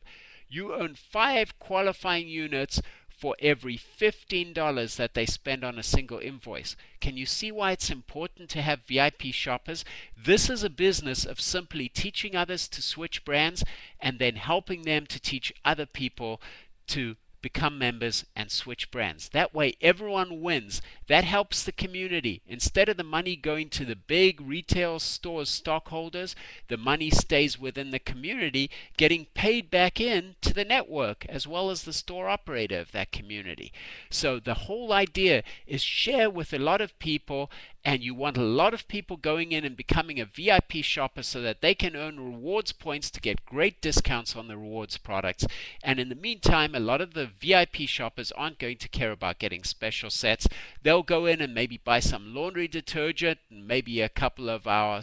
you earn 5 qualifying units for every $15 that they spend on a single invoice. Can you see why it's important to have VIP shoppers? This is a business of simply teaching others to switch brands and then helping them to teach other people to become members and switch brands. That way everyone wins. That helps the community. Instead of the money going to the big retail stores stockholders, the money stays within the community, getting paid back in to the network as well as the store operator of that community. So the whole idea is share with a lot of people, and you want a lot of people going in and becoming a VIP shopper so that they can earn rewards points to get great discounts on the rewards products. And in the meantime, a lot of the VIP shoppers aren't going to care about getting special sets. They'll go in and maybe buy some laundry detergent and maybe a couple of our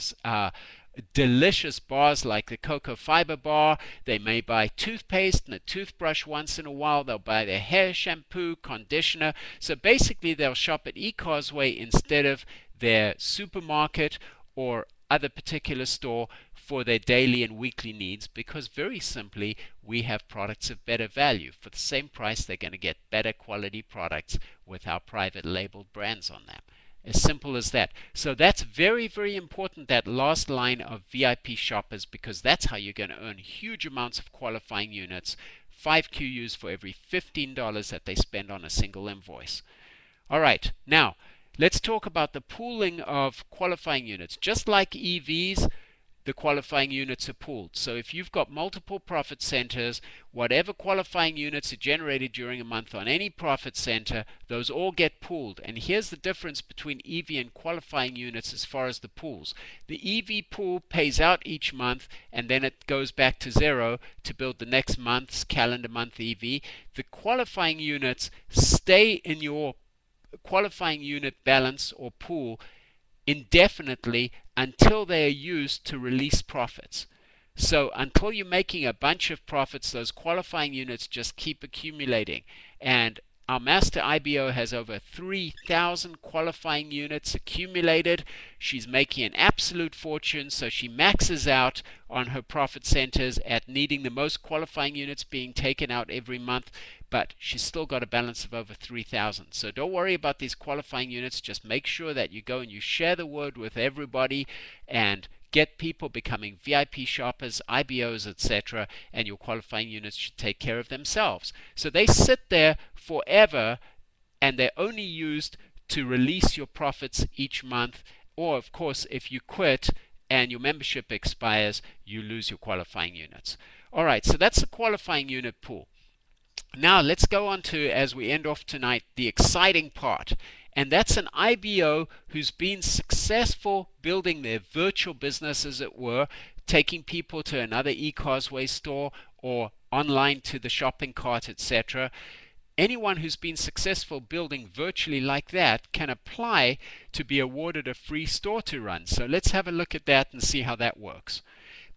delicious bars like the cocoa fiber bar. They may buy toothpaste and a toothbrush once in a while. They'll buy their hair shampoo, conditioner. So basically they'll shop at eCosway instead of their supermarket or other particular store for their daily and weekly needs, because very simply we have products of better value. For the same price, they're going to get better quality products with our private labeled brands on them. As simple as that. So that's very, very important, that last line of VIP shoppers, because that's how you're going to earn huge amounts of qualifying units, 5 QUs for every $15 that they spend on a single invoice. All right, now let's talk about the pooling of qualifying units. Just like EVs, the qualifying units are pooled. So if you've got multiple profit centers, whatever qualifying units are generated during a month on any profit center, those all get pooled. And here's the difference between EV and qualifying units as far as the pools. The EV pool pays out each month, and then it goes back to zero to build the next month's calendar month EV. The qualifying units stay in your qualifying unit balance or pool indefinitely until they are used to release profits. So until you're making a bunch of profits, those qualifying units just keep accumulating. And our master IBO has over 3,000 qualifying units accumulated. She's making an absolute fortune, so she maxes out on her profit centers at needing the most qualifying units being taken out every month, but she's still got a balance of over 3,000. So don't worry about these qualifying units. Just make sure that you go and you share the word with everybody and get people becoming VIP shoppers, IBOs, etc., and your qualifying units should take care of themselves. So they sit there forever, and they're only used to release your profits each month, or of course if you quit and your membership expires, you lose your qualifying units. All right, so that's the qualifying unit pool. Now let's go on to, as we end off tonight, the exciting part. And that's an IBO who's been successful building their virtual business, as it were, taking people to another eCosway store or online to the shopping cart, etc. Anyone who's been successful building virtually like that can apply to be awarded a free store to run. So let's have a look at that and see how that works.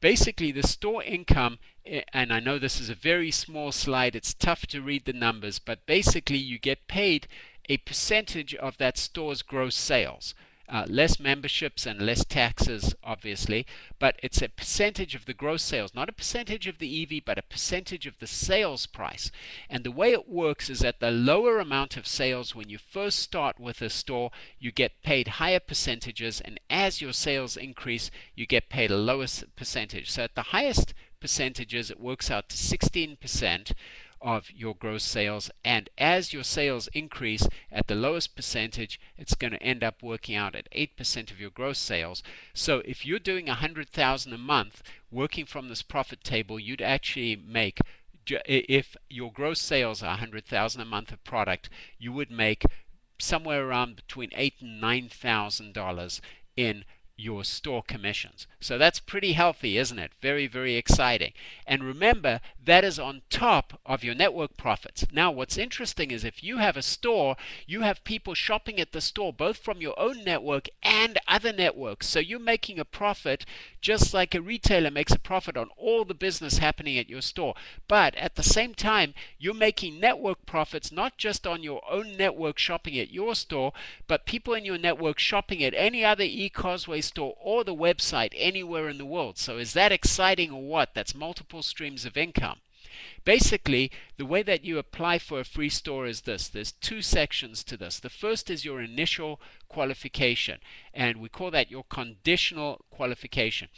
Basically, the store income, and I know this is a very small slide, it's tough to read the numbers, but basically you get paid a percentage of that store's gross sales. Less memberships and less taxes, obviously, but it's a percentage of the gross sales, not a percentage of the EV, but a percentage of the sales price. And the way it works is at the lower amount of sales when you first start with a store, you get paid higher percentages, and as your sales increase, you get paid a lower percentage. So at the highest percentages, it works out to 16% of your gross sales, and as your sales increase at the lowest percentage, it's going to end up working out at 8% of your gross sales. So if you're doing 100,000 a month working from this profit table, you'd actually make, if your gross sales are 100,000 a month of product, you would make somewhere around between $8,000 and $9,000 in your store commissions. So that's pretty healthy, isn't it? Very, very exciting. And remember, that is on top of your network profits. Now, what's interesting is if you have a store, you have people shopping at the store, both from your own network and other networks. So you're making a profit just like a retailer makes a profit on all the business happening at your store. But at the same time, you're making network profits not just on your own network shopping at your store, but people in your network shopping at any other eCosway store or the website anywhere in the world. So is that exciting or what? That's multiple streams of income. Basically, the way that you apply for a free store is this. There's two sections to this. The first is your initial qualification, and we call that your conditional qualification.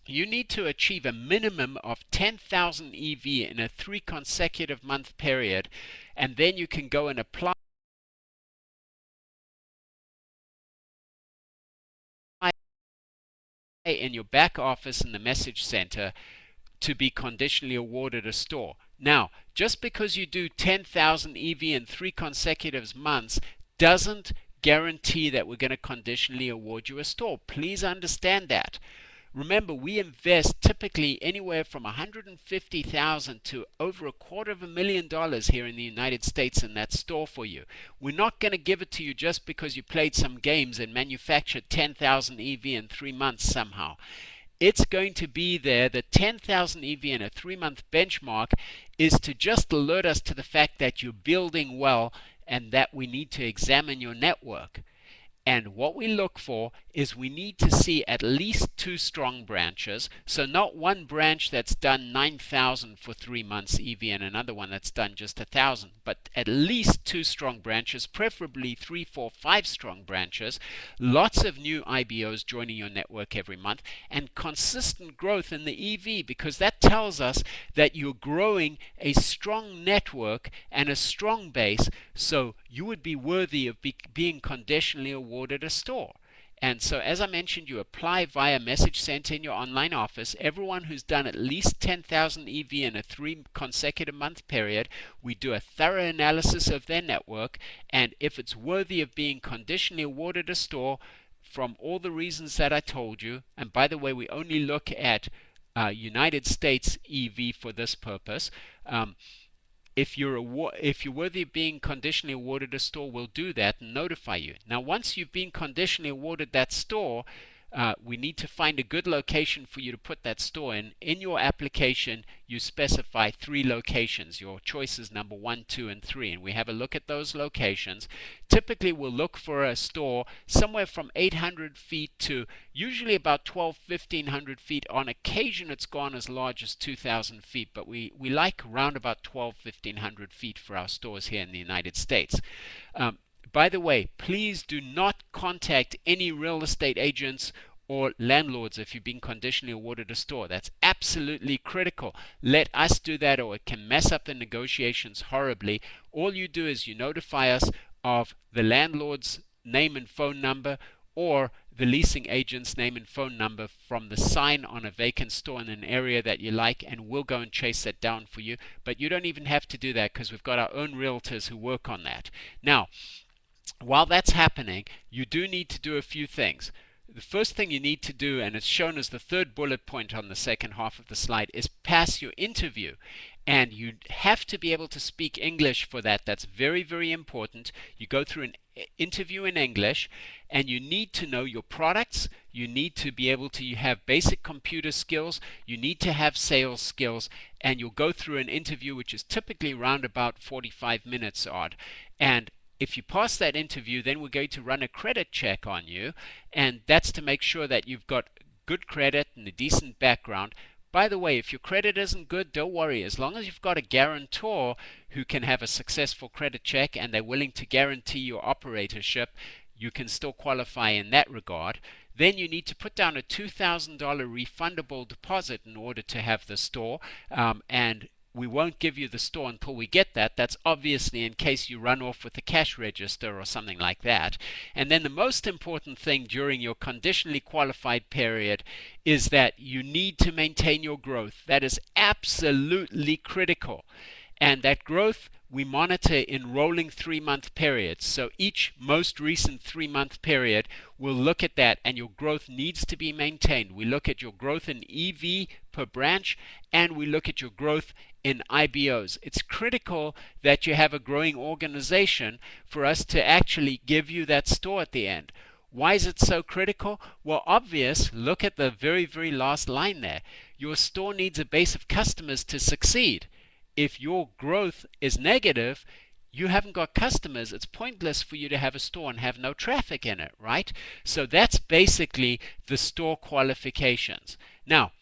You need to achieve a minimum of 10,000 EV in a 3 consecutive month period, and then you can go and apply in your back office in the message center to be conditionally awarded a store. Now, just because you do 10,000 EV in 3 consecutive months doesn't guarantee that we're going to conditionally award you a store. Please understand that. Remember, we invest typically anywhere from $150,000 to over $250,000 here in the United States in that store for you. We're not going to give it to you just because you played some games and manufactured 10,000 EV in 3 months somehow. It's going to be there. The 10,000 EV in a 3-month benchmark is to just alert us to the fact that you're building well and that we need to examine your network. And what we look for is we need to see at least 2 strong branches. So not one branch that's done 9,000 for 3 months EV and another one that's done just 1,000, but at least 2 strong branches, preferably 3, 4, 5 strong branches, lots of new IBOs joining your network every month, and consistent growth in the EV, because that tells us that you're growing a strong network and a strong base, so you would be worthy of being conditionally awarded a store. And so, as I mentioned, you apply via message center in your online office. Everyone who's done at least 10,000 EV in a 3 consecutive month period, we do a thorough analysis of their network, and if it's worthy of being conditionally awarded a store from all the reasons that I told you, and by the way, we only look at United States EV for this purpose. If you're worthy of being conditionally awarded a store, we'll do that and notify you. Now, once you've been conditionally awarded that store, we need to find a good location for you to put that store in. In your application, you specify 3 locations. Your choices number 1, 2, and 3, and we have a look at those locations. Typically, we'll look for a store somewhere from 800 feet to usually about 1,500 feet. On occasion, it's gone as large as 2,000 feet, but we like around about 1,500 feet for our stores here in the United States. By the way, please do not contact any real estate agents or landlords if you've been conditionally awarded a store. That's absolutely critical. Let us do that, or it can mess up the negotiations horribly. All you do is you notify us of the landlord's name and phone number, or the leasing agent's name and phone number from the sign on a vacant store in an area that you like, and we'll go and chase that down for you. But you don't even have to do that, because we've got our own realtors who work on that. Now, while that's happening, you do need to do a few things. The first thing you need to do, and it's shown as the 3rd bullet point on the second half of the slide, is pass your interview. And you have to be able to speak English for that. That's very, very important. You go through an interview in English, and you need to know your products. You need to be able to have basic computer skills. You need to have sales skills, and you'll go through an interview which is typically around about 45 minutes odd. And if you pass that interview, then we're going to run a credit check on you, and that's to make sure that you've got good credit and a decent background. By the way, if your credit isn't good, don't worry. As long as you've got a guarantor who can have a successful credit check and they're willing to guarantee your operatorship, you can still qualify in that regard. Then you need to put down a $2,000 refundable deposit in order to have the store, and we won't give you the store until we get that. That's obviously in case you run off with the cash register or something like that. And then the most important thing during your conditionally qualified period is that you need to maintain your growth. That is absolutely critical. And that growth we monitor in rolling 3-month periods. So each most recent 3-month period, we'll look at that, and your growth needs to be maintained. We look at your growth in EV per branch, and we look at your growth in IBOs. It's critical that you have a growing organization for us to actually give you that store at the end. Why is it so critical? Well, obvious. Look at the very, very last line there. Your store needs a base of customers to succeed. If your growth is negative, you haven't got customers. It's pointless for you to have a store and have no traffic in it, right? So that's basically the store qualifications. Now,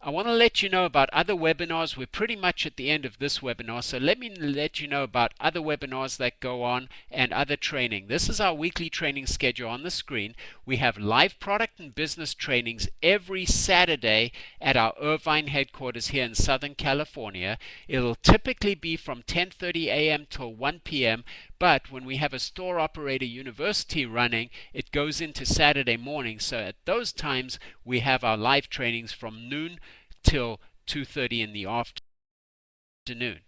I want to let you know about other webinars. We're pretty much at the end of this webinar, so let me let you know about other webinars that go on and other training. This is our weekly training schedule on the screen. We have live product and business trainings every Saturday at our Irvine headquarters here in Southern California. It'll typically be from 10:30 a.m. till 1 p.m., but when we have a store operator university running, it goes into Saturday morning. So at those times, we have our live trainings from noon till 2:30 in the afternoon.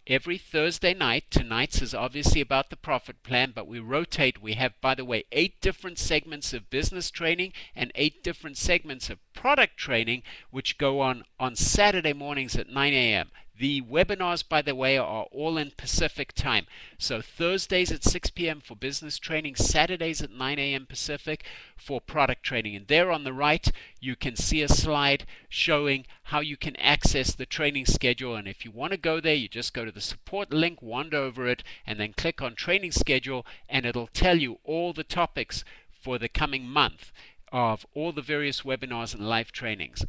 Every Thursday night, tonight's is obviously about the profit plan, but we rotate. We have, by the way, 8 different segments of business training and 8 different segments of product training, which go on Saturday mornings at 9 a.m. The webinars, by the way, are all in Pacific time. So Thursdays at 6 p.m. for business training, Saturdays at 9 a.m. Pacific for product training. And there on the right, you can see a slide showing how you can access the training schedule. And if you want to go there, you just go to the support link, wander over it, and then click on training schedule, and it'll tell you all the topics for the coming month of all the various webinars and live trainings.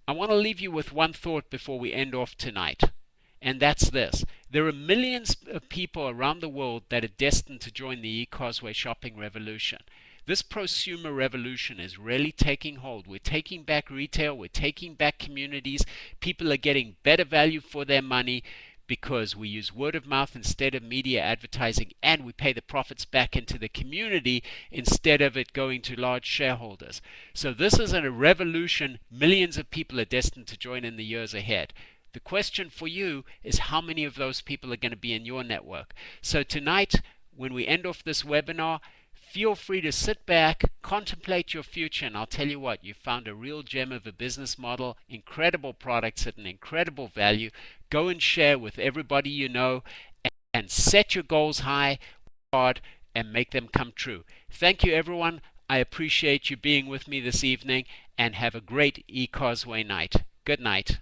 I want to leave you with one thought before we end off tonight, and that's this. There are millions of people around the world that are destined to join the eCosway shopping revolution. This prosumer revolution is really taking hold. We're taking back retail, we're taking back communities. People are getting better value for their money because we use word of mouth instead of media advertising, and we pay the profits back into the community instead of it going to large shareholders. So this is a revolution millions of people are destined to join in the years ahead. The question for you is how many of those people are going to be in your network. So tonight, when we end off this webinar, feel free to sit back, contemplate your future, and I'll tell you what, you found a real gem of a business model, incredible products at an incredible value. Go and share with everybody you know, and set your goals high, hard, and make them come true. Thank you, everyone. I appreciate you being with me this evening, and have a great eCosway night. Good night.